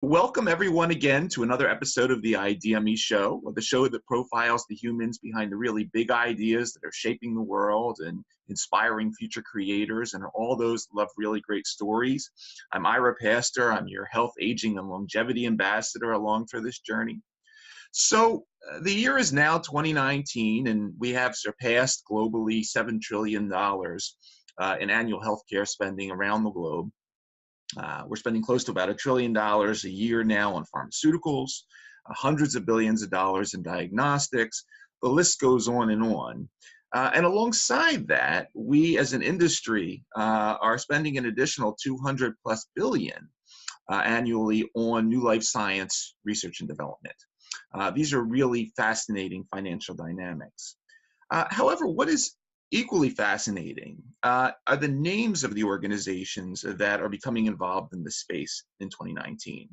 Welcome everyone again to another episode of the ideaXme show, the show that profiles the humans behind the really big ideas that are shaping the world and inspiring future creators and all those that love really great stories. I'm Ira Pastor. I'm your health, aging, and longevity ambassador along for this journey. So the year is now 2019, and we have surpassed globally $7 trillion in annual healthcare spending around the globe. We're spending close to about $1 trillion a year now on pharmaceuticals, hundreds of billions of dollars in diagnostics. The list goes on and on. And alongside that, we as an industry are spending an additional 200+ billion annually on new life science research and development. These are really fascinating financial dynamics. However, what is equally fascinating are the names of the organizations that are becoming involved in this space in 2019.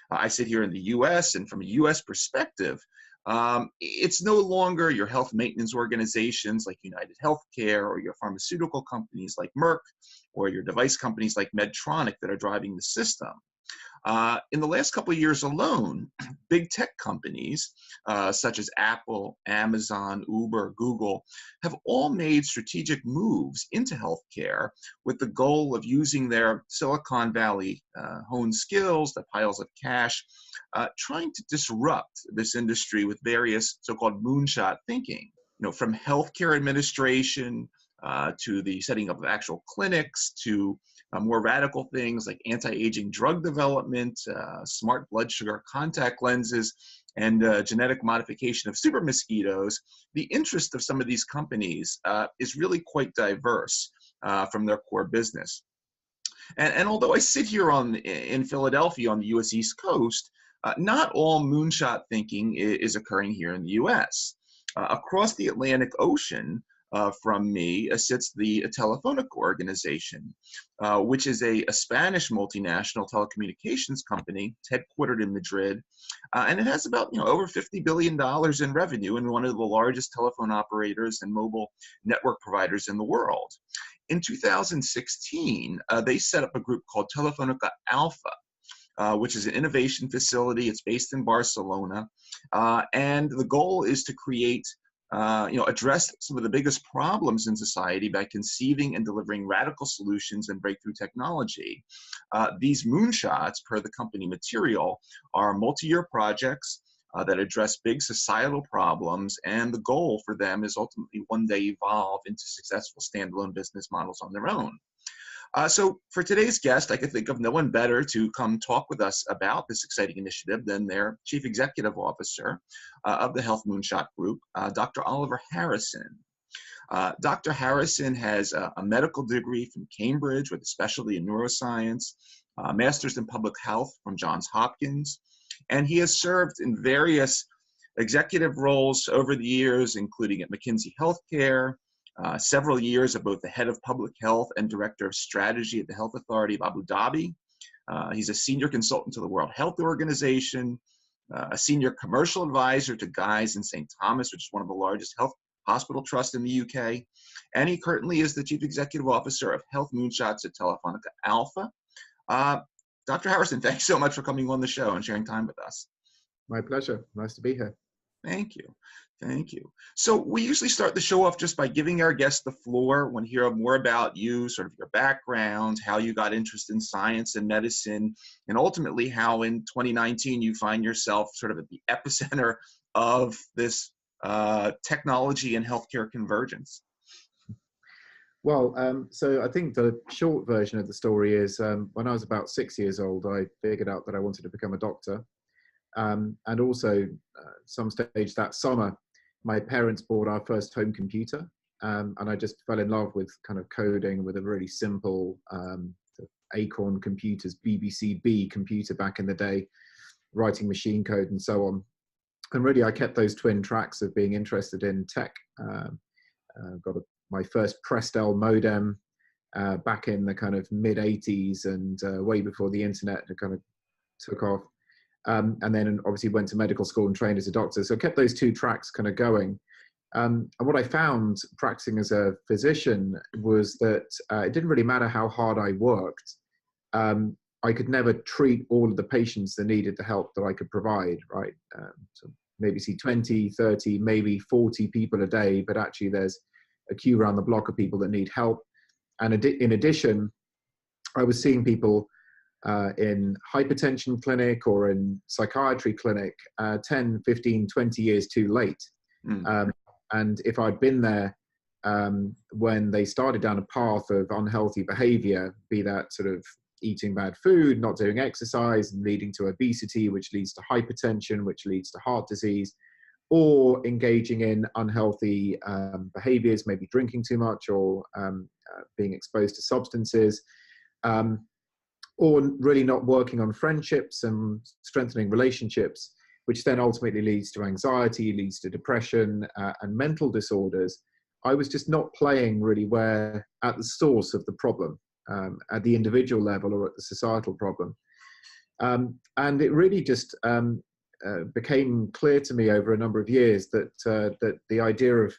I sit here in the US, and from a US perspective, it's no longer your health maintenance organizations like United Healthcare or your pharmaceutical companies like Merck or your device companies like Medtronic that are driving the system. In the last couple of years alone, big tech companies such as Apple, Amazon, Uber, Google have all made strategic moves into healthcare with the goal of using their Silicon Valley honed skills, the piles of cash, trying to disrupt this industry with various so-called moonshot thinking. From healthcare administration to the setting up of actual clinics to more radical things like anti-aging drug development, smart blood sugar contact lenses, and genetic modification of super mosquitoes. The interest of some of these companies is really quite diverse from their core business. And although I sit here in Philadelphia on the US East Coast, not all moonshot thinking is occurring here in the US. Across the Atlantic Ocean, from me sits the Telefónica organization, which is a Spanish multinational telecommunications company headquartered in Madrid, and it has about over $50 billion in revenue and one of the largest telephone operators and mobile network providers in the world. In 2016, they set up a group called Telefónica Alpha, which is an innovation facility. It's based in Barcelona, and the goal is to create address some of the biggest problems in society by conceiving and delivering radical solutions and breakthrough technology. These moonshots, per the company material, are multi-year projects that address big societal problems, and the goal for them is ultimately one day evolve into successful standalone business models on their own. So for today's guest, I could think of no one better to come talk with us about this exciting initiative than their Chief Executive Officer of the Health Moonshot Group, Dr. Oliver Harrison. Dr. Harrison has a medical degree from Cambridge with a specialty in neuroscience, a master's in public health from Johns Hopkins, and he has served in various executive roles over the years, including at McKinsey Healthcare, several years of both the head of public health and director of strategy at the Health Authority of Abu Dhabi. He's a senior consultant to the World Health Organization, a senior commercial advisor to Guy's and St. Thomas, which is one of the largest health hospital trusts in the UK. And he currently is the chief executive officer of Health Moonshots at Telefónica Alpha. Dr. Harrison, thanks so much for coming on the show and sharing time with us. My pleasure. Nice to be here. Thank you. Thank you. So we usually start the show off just by giving our guests the floor. Want to hear more about you, sort of your background, how you got interested in science and medicine, and ultimately how in 2019 you find yourself sort of at the epicenter of this technology and healthcare convergence. Well, so I think the short version of the story is when I was about 6 years old, I figured out that I wanted to become a doctor. And also, some stage that summer, my parents bought our first home computer, and I just fell in love with kind of coding with a really simple Acorn computers, BBC B computer back in the day, writing machine code and so on. And really, I kept those twin tracks of being interested in tech. My first Prestel modem back in the kind of mid 80s and way before the internet kind of took off. And then obviously went to medical school and trained as a doctor. So I kept those two tracks kind of going. And what I found practicing as a physician was that it didn't really matter how hard I worked. I could never treat all of the patients that needed the help that I could provide, right? So maybe see 20, 30, maybe 40 people a day, but actually there's a queue around the block of people that need help. And in addition, I was seeing people in hypertension clinic or in psychiatry clinic 10, 15, 20 years too late. And if I'd been there when they started down a path of unhealthy behavior, be that sort of eating bad food, not doing exercise, and leading to obesity, which leads to hypertension, which leads to heart disease, or engaging in unhealthy behaviors, maybe drinking too much or being exposed to substances, or really not working on friendships and strengthening relationships, which then ultimately leads to anxiety, leads to depression and mental disorders. I was just not playing really where at the source of the problem, at the individual level or at the societal problem. And it really just became clear to me over a number of years that, that the idea of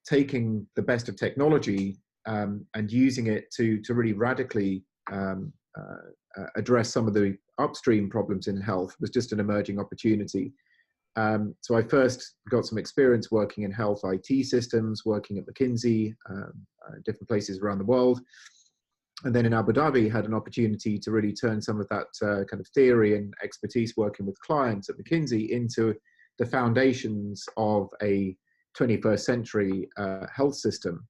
taking the best of technology and using it to really radically address some of the upstream problems in health was just an emerging opportunity. So I first got some experience working in health IT systems, working at McKinsey, different places around the world. And then in Abu Dhabi, had an opportunity to really turn some of that kind of theory and expertise working with clients at McKinsey into the foundations of a 21st century health system.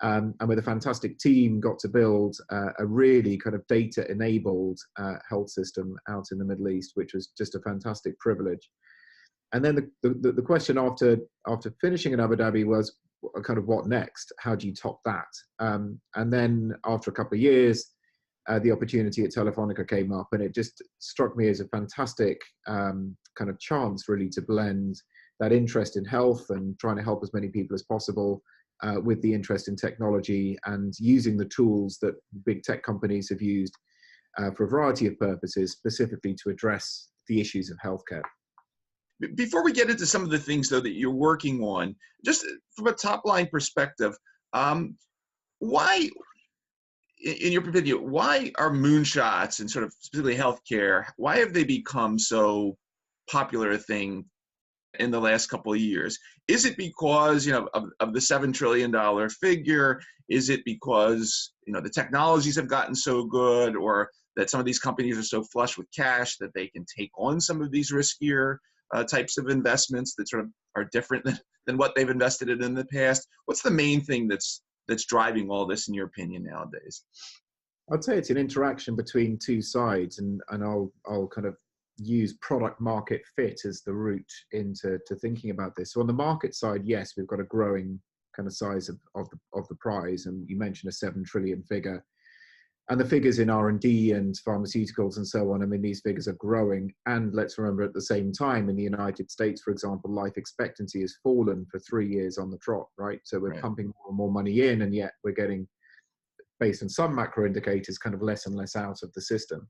And with a fantastic team, got to build a really kind of data-enabled health system out in the Middle East, which was just a fantastic privilege. And then the question after finishing in Abu Dhabi was kind of what next? How do you top that? And then after a couple of years, the opportunity at Telefónica came up, and it just struck me as a fantastic kind of chance really to blend that interest in health and trying to help as many people as possible with the interest in technology and using the tools that big tech companies have used for a variety of purposes, specifically to address the issues of healthcare. Before we get into some of the things, though, that you're working on, just from a top-line perspective, why, in your opinion, why are moonshots and sort of specifically healthcare, why have they become so popular a thing in the last couple of years? Is it because, you know, of the $7 trillion figure? Is it because, you know, the technologies have gotten so good, or that some of these companies are so flush with cash that they can take on some of these riskier types of investments that sort of are different than what they've invested in the past? What's the main thing that's driving all this, in your opinion, nowadays? I'd say it's an interaction between two sides, and I'll kind of use product market fit as the route into thinking about this. So on the market side, yes, we've got a growing kind of size of the prize, and you mentioned a 7 trillion figure. And the figures in R&D and pharmaceuticals and so on, I mean, these figures are growing. And let's remember, at the same time, in the United States, for example, life expectancy has fallen for 3 years on the trot, right? So we're pumping more and more money in, and yet we're getting, based on some macro indicators, kind of less and less out of the system.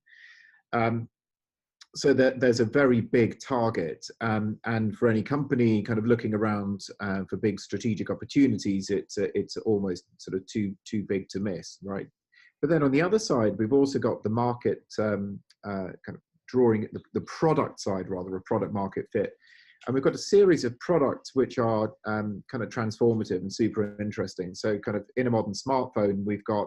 So there's a very big target. And for any company kind of looking around for big strategic opportunities, it's almost sort of too big to miss, right? But then on the other side, we've also got the market kind of drawing the product side, rather, a product market fit. And we've got a series of products which are kind of transformative and super interesting. So kind of in a modern smartphone, we've got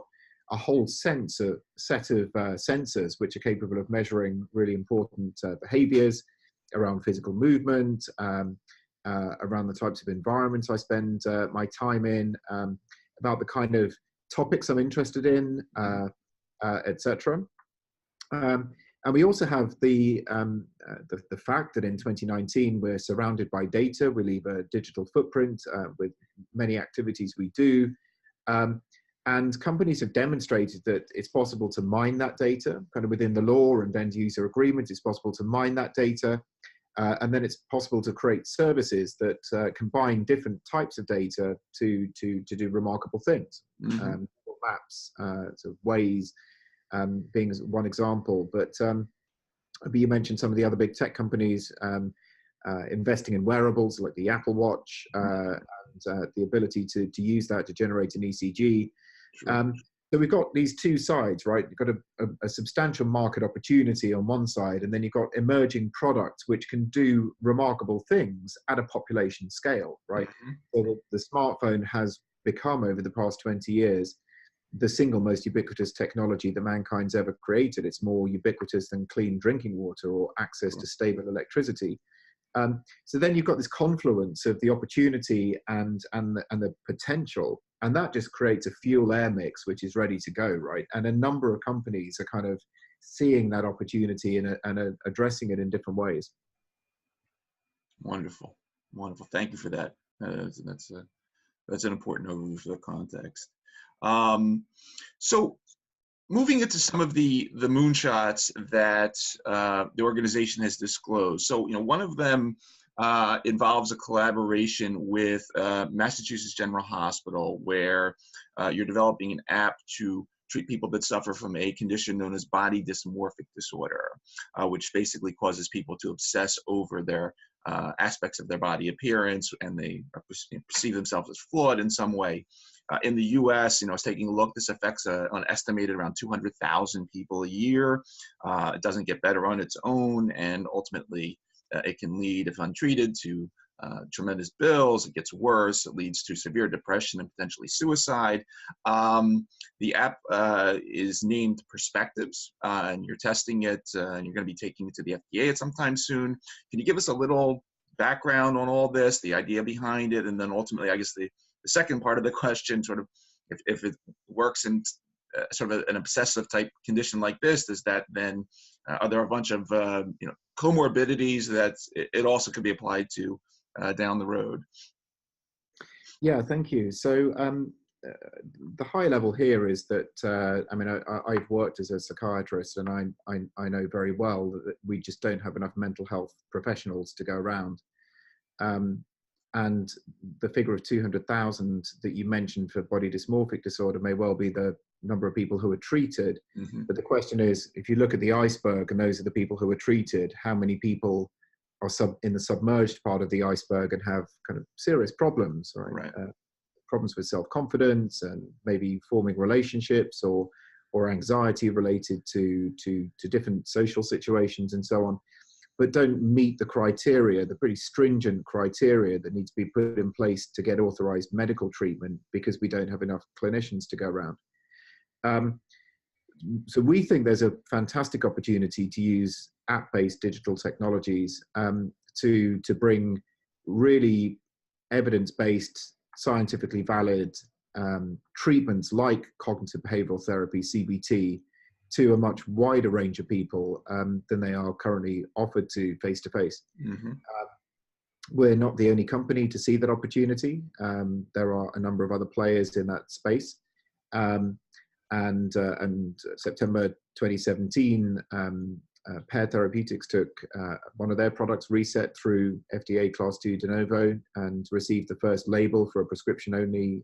a whole set of sensors which are capable of measuring really important behaviors around physical movement, around the types of environments I spend my time in, about the kind of topics I'm interested in, etc. And we also have the fact that in 2019 we're surrounded by data. We leave a digital footprint with many activities we do, and companies have demonstrated that it's possible to mine that data, kind of within the law and end user agreement. It's possible to mine that data, and then it's possible to create services that combine different types of data to do remarkable things. Mm-hmm. Maps, sort of ways, being one example. But you mentioned some of the other big tech companies investing in wearables like the Apple Watch, and the ability to use that to generate an ECG. Sure. So we've got these two sides, right? You've got a substantial market opportunity on one side, and then you've got emerging products which can do remarkable things at a population scale, right? Mm-hmm. So the smartphone has become, over the past 20 years, the single most ubiquitous technology that mankind's ever created. It's more ubiquitous than clean drinking water or access to stable electricity. So then you've got this confluence of the opportunity and the potential, and that just creates a fuel air mix which is ready to go, right? And a number of companies are kind of seeing that opportunity and addressing it in different ways. Wonderful, wonderful. Thank you for that. That's an important overview for the context. So moving into some of the moonshots that the organization has disclosed. So, one of them involves a collaboration with Massachusetts General Hospital, where you're developing an app to treat people that suffer from a condition known as body dysmorphic disorder, which basically causes people to obsess over their aspects of their body appearance, and they perceive themselves as flawed in some way. In the U.S., I was taking a look. This affects an estimated around 200,000 people a year. It doesn't get better on its own, and ultimately, it can lead, if untreated, to tremendous bills. It gets worse. It leads to severe depression and potentially suicide. The app is named Perspectives, and you're testing it, and you're going to be taking it to the FDA at some time soon. Can you give us a little background on all this, the idea behind it, and then ultimately, I guess the second part of the question, sort of, if it works in sort of an obsessive type condition like this, does that then, are there a bunch of comorbidities that it also could be applied to down the road? Yeah, thank you. So the high level here is that, I've worked as a psychiatrist, and I know very well that we just don't have enough mental health professionals to go around. And the figure of 200,000 that you mentioned for body dysmorphic disorder may well be the number of people who are treated. Mm-hmm. But the question is, if you look at the iceberg and those are the people who are treated, how many people are in the submerged part of the iceberg and have kind of serious problems, right? Problems with self-confidence and maybe forming relationships or anxiety related to different social situations and so on, but don't meet the criteria, the pretty stringent criteria that needs to be put in place to get authorized medical treatment, because we don't have enough clinicians to go around. So we think there's a fantastic opportunity to use app-based digital technologies to bring really evidence-based, scientifically valid treatments like cognitive behavioral therapy, CBT, to a much wider range of people than they are currently offered to face-to-face. Mm-hmm. We're not the only company to see that opportunity. There are a number of other players in that space. And September 2017, Pear Therapeutics took one of their products, Reset, through FDA Class 2 de novo and received the first label for a prescription-only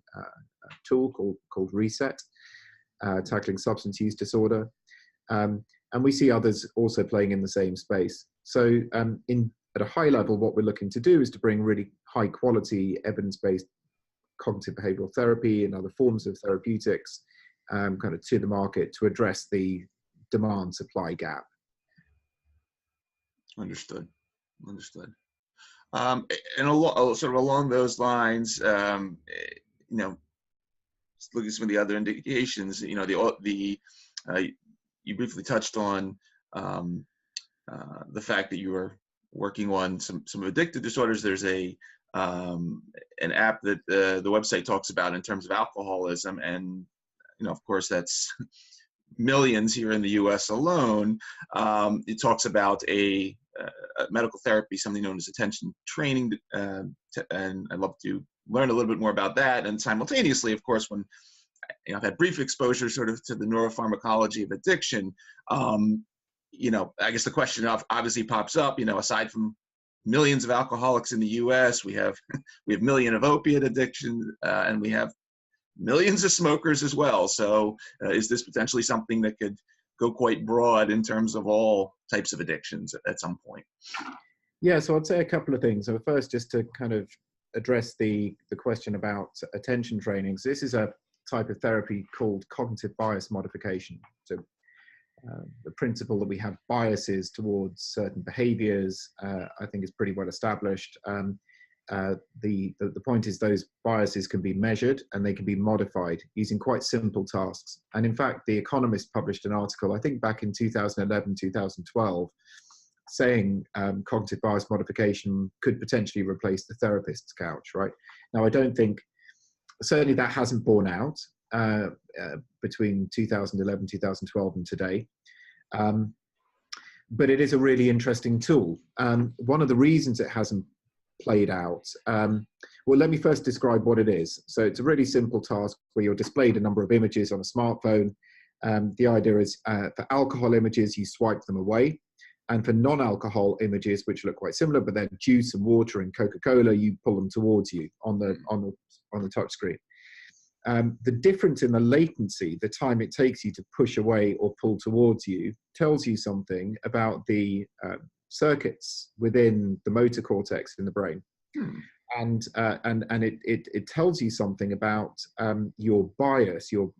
tool called Reset, tackling substance use disorder. And we see others also playing in the same space. So at a high level, what we're looking to do is to bring really high quality, evidence-based cognitive behavioral therapy and other forms of therapeutics kind of to the market to address the demand-supply gap. Understood. And sort of along those lines, just looking at some of the other indications, you briefly touched on the fact that you were working on some addictive disorders. There's an app that the website talks about in terms of alcoholism, and of course that's millions here in the U.S. alone. It talks about a medical therapy, something known as attention training, and I'd love to learn a little bit more about that. And simultaneously, of course, when I've had brief exposure sort of to the neuropharmacology of addiction, I guess the question obviously pops up, aside from millions of alcoholics in the U.S., we have millions of opiate addiction, and we have millions of smokers as well. So is this potentially something that could go quite broad in terms of all types of addictions at some point? Yeah, so I'd say a couple of things. So first, just to kind of address the question about attention training. So this is a type of therapy called cognitive bias modification. So the principle that we have biases towards certain behaviors, I think is pretty well established. The point is those biases can be measured and they can be modified using quite simple tasks. And in fact, The Economist published an article, I think back in 2011, 2012, saying cognitive bias modification could potentially replace the therapist's couch, right? Now, I don't think, certainly that hasn't borne out between 2011, 2012 and today. But it is a really interesting tool. One of the reasons it hasn't played out, well, let me first describe what it is. So it's a really simple task where you're displayed a number of images on a smartphone. The idea is for alcohol images, you swipe them away. And for non-alcohol images, which look quite similar, but they're juice and water and Coca-Cola, you pull them towards you on the touch screen. The difference in the latency, the time it takes you to push away or pull towards you, tells you something about the circuits within the motor cortex in the brain. And it tells you something about your bias, your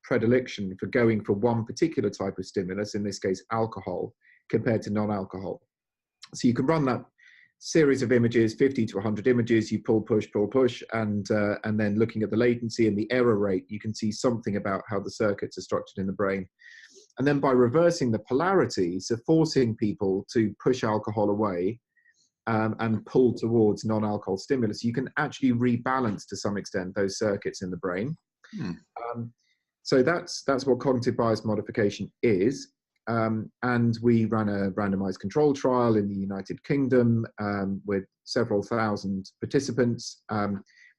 predilection for going for one particular type of stimulus, in this case alcohol, compared to non-alcohol. So you can run that series of images, 50 to 100 images, you pull, push, and then looking at the latency and the error rate, you can see something about how the circuits are structured in the brain. And then by reversing the polarity, so forcing people to push alcohol away and pull towards non-alcohol stimulus, you can actually rebalance to some extent those circuits in the brain. So that's what cognitive bias modification is. And we ran a randomized control trial in the United Kingdom with several thousand participants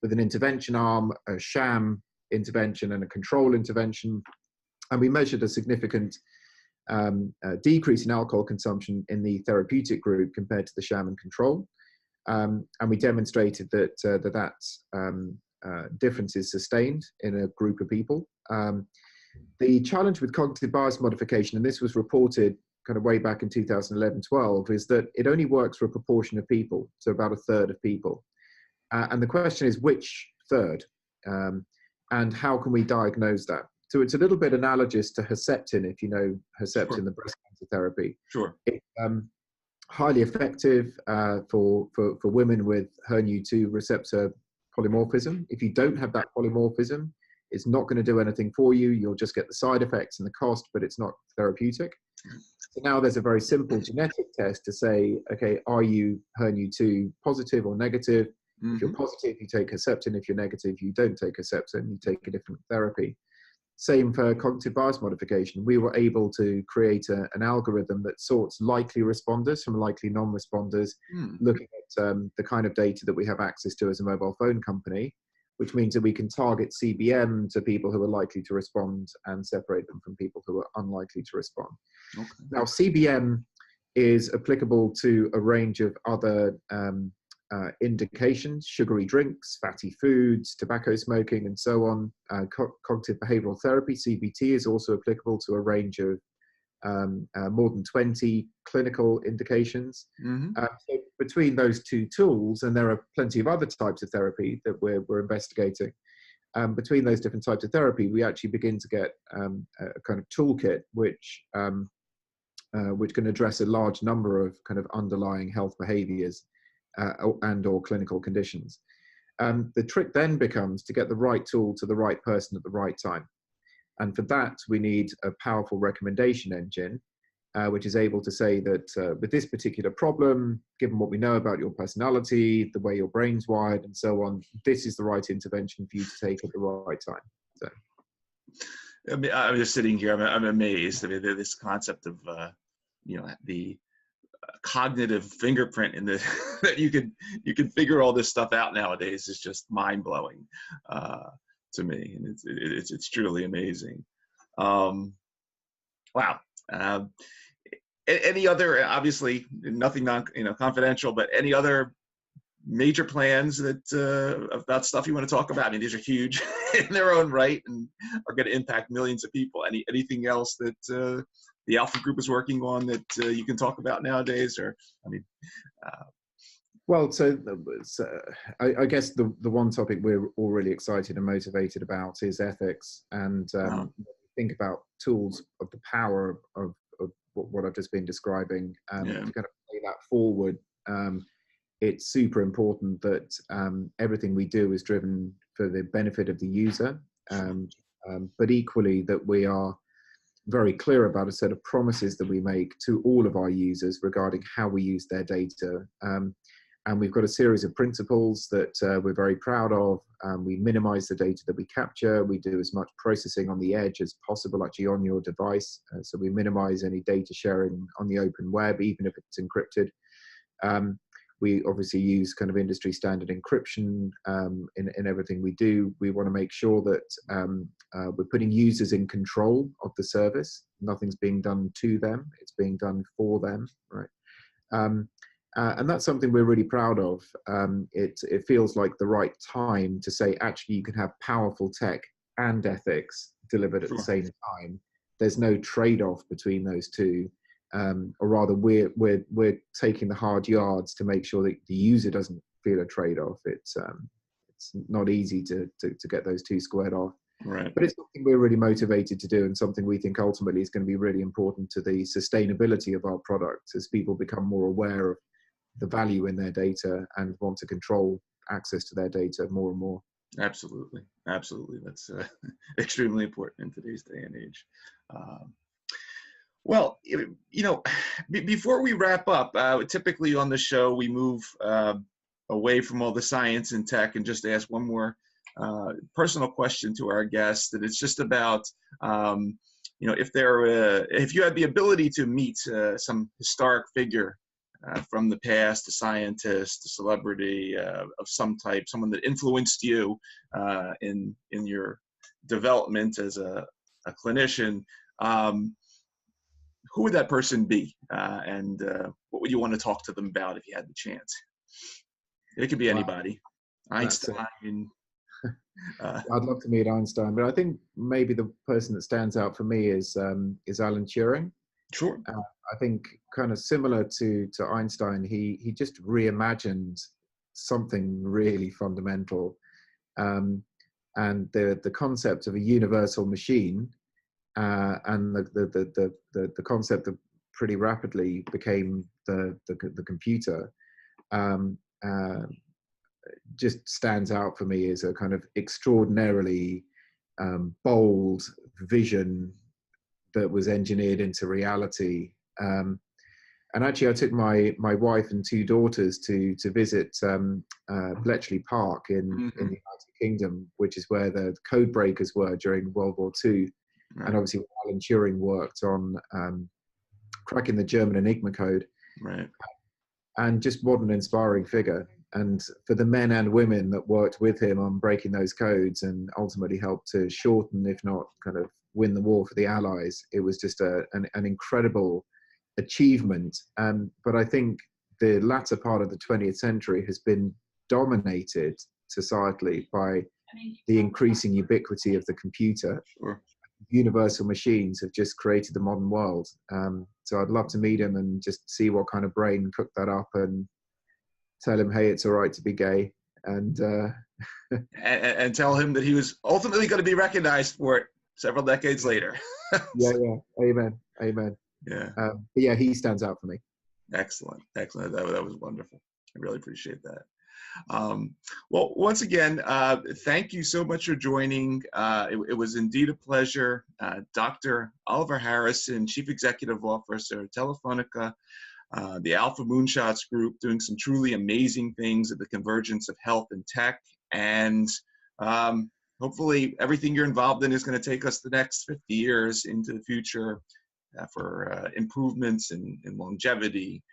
with an intervention arm, a sham intervention and a control intervention. And we measured a significant decrease in alcohol consumption in the therapeutic group compared to the sham and control. And we demonstrated that difference is sustained in a group of people. The challenge with cognitive bias modification, and this was reported kind of way back in 2011-12, is that it only works for a proportion of people, so about a third of people. And the question is which third, and how can we diagnose that? So it's a little bit analogous to Herceptin, if you know Herceptin, sure. The breast cancer therapy. Sure. It's highly effective for women with HER2 receptor polymorphism. If you don't have that polymorphism, it's not going to do anything for you. You'll just get the side effects and the cost, but it's not therapeutic. So now there's a very simple genetic test to say, okay, are you HER2 positive or negative? If you're positive, you take Herceptin. If you're negative, you don't take Herceptin. You take a different therapy. Same for cognitive bias modification. We were able to create an algorithm that sorts likely responders from likely non-responders, looking at the kind of data that we have access to as a mobile phone company, which means that we can target CBM to people who are likely to respond and separate them from people who are unlikely to respond. Okay. Now, CBM is applicable to a range of other indications: sugary drinks, fatty foods, tobacco smoking, and so on. Cognitive behavioral therapy, CBT, is also applicable to a range of more than 20 clinical indications. So between those two tools, and there are plenty of other types of therapy that we're investigating, between those different types of therapy, we actually begin to get a kind of toolkit which can address a large number of kind of underlying health behaviors and or clinical conditions. The trick then becomes to get the right tool to the right person at the right time. And for that, we need a powerful recommendation engine, which is able to say that with this particular problem, given what we know about your personality, the way your brain's wired, and so on, this is the right intervention for you to take at the right time. So, I mean, I'm just sitting here. I'm amazed. I mean, this concept of the cognitive fingerprint in the that you can figure all this stuff out nowadays is just mind blowing. To me, and it's truly amazing. Wow. Any other, obviously nothing confidential, but any other major plans that about stuff you want to talk about? I mean, these are huge in their own right and are going to impact millions of people. Anything else that the Alpha Group is working on that you can talk about nowadays? Or, I mean, Well, I guess the one topic we're all really excited and motivated about is ethics, and Uh, think about tools of the power of what I've just been describing. yeah, To kind of play that forward, it's super important that everything we do is driven for the benefit of the user, sure. but equally that we are very clear about a set of promises that we make to all of our users regarding how we use their data. And we've got a series of principles that we're very proud of. We minimize the data that we capture. We do as much processing on the edge as possible, actually on your device. So we minimize any data sharing on the open web, even if it's encrypted. We obviously use kind of industry standard encryption in everything we do. We want to make sure that we're putting users in control of the service. Nothing's being done to them, it's being done for them, right? And that's something we're really proud of. It feels like the right time to say, actually, you can have powerful tech and ethics delivered at the Sure. same time. There's no trade-off between those two. Or rather, we're taking the hard yards to make sure that the user doesn't feel a trade-off. It's not easy to get those two squared off. Right. But it's something we're really motivated to do, and something we think ultimately is going to be really important to the sustainability of our products as people become more aware of the value in their data and want to control access to their data more and more. Absolutely. Absolutely. That's extremely important in today's day and age. Um, Well, before we wrap up, typically on the show, we move away from all the science and tech and just ask one more personal question to our guests. And it's just about, if you had the ability to meet some historic figure from the past, a scientist, a celebrity of some type, someone that influenced you in your development as a clinician. Who would that person be? And what would you want to talk to them about if you had the chance? It could be Wow, anybody. that's Einstein. I'd love to meet Einstein, but I think maybe the person that stands out for me is Alan Turing. Sure. I think kind of similar to Einstein, he just reimagined something really fundamental, and the concept of a universal machine, and the concept that pretty rapidly became the computer, um, uh, just stands out for me as a kind of extraordinarily bold vision that was engineered into reality. And actually, I took my wife and two daughters to visit Bletchley Park in the United Kingdom, which is where the code breakers were during World War II. Right. And obviously, Alan Turing worked on cracking the German Enigma code. Right. And just what an inspiring figure. And for the men and women that worked with him on breaking those codes and ultimately helped to shorten, if not kind of win the war for the Allies, it was just an incredible achievement. But I think the latter part of the 20th century has been dominated societally by the increasing ubiquity of the computer. Sure. Universal machines have just created the modern world. So I'd love to meet him and just see what kind of brain cooked that up and tell him, hey, it's all right to be gay. And and tell him that he was ultimately going to be recognized for it several decades later. yeah, amen. Yeah. But yeah, he stands out for me. Excellent. That was wonderful. I really appreciate that. Well, once again, thank you so much for joining. It was indeed a pleasure. Dr. Oliver Harrison, Chief Executive Officer, Telefónica, the Alpha Moonshots Group, doing some truly amazing things at the convergence of health and tech. And hopefully everything you're involved in is going to take us the next 50 years into the future for improvements in longevity,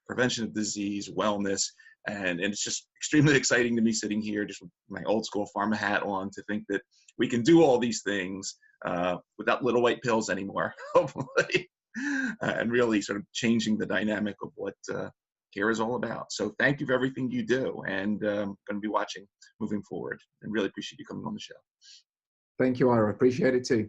prevention of disease, wellness. And it's just extremely exciting to me sitting here just with my old school pharma hat on to think that we can do all these things without little white pills anymore, hopefully, and really sort of changing the dynamic of what care is all about. So thank you for everything you do, and I'm going to be watching moving forward and really appreciate you coming on the show. Thank you, Ira. Appreciate it too.